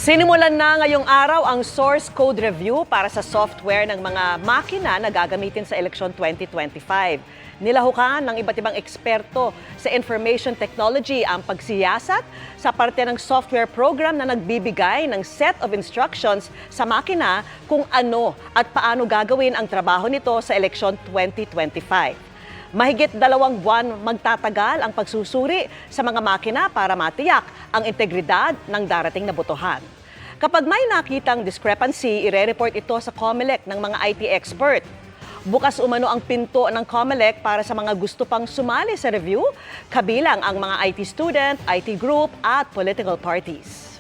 Sinimulan na ngayong araw ang source code review para sa software ng mga makina na gagamitin sa eleksyon 2025. Nilahukan ng iba't ibang eksperto sa information technology ang pagsiyasat sa parte ng software program na nagbibigay ng set of instructions sa makina kung ano at paano gagawin ang trabaho nito sa eleksyon 2025. Mahigit 2 buwan magtatagal ang pagsusuri sa mga makina para matiyak ang integridad ng darating na botohan. Kapag may nakitang discrepancy, ire-report ito sa COMELEC ng mga IT expert. Bukas umano ang pinto ng COMELEC para sa mga gusto pang sumali sa review, kabilang ang mga IT student, IT group at political parties.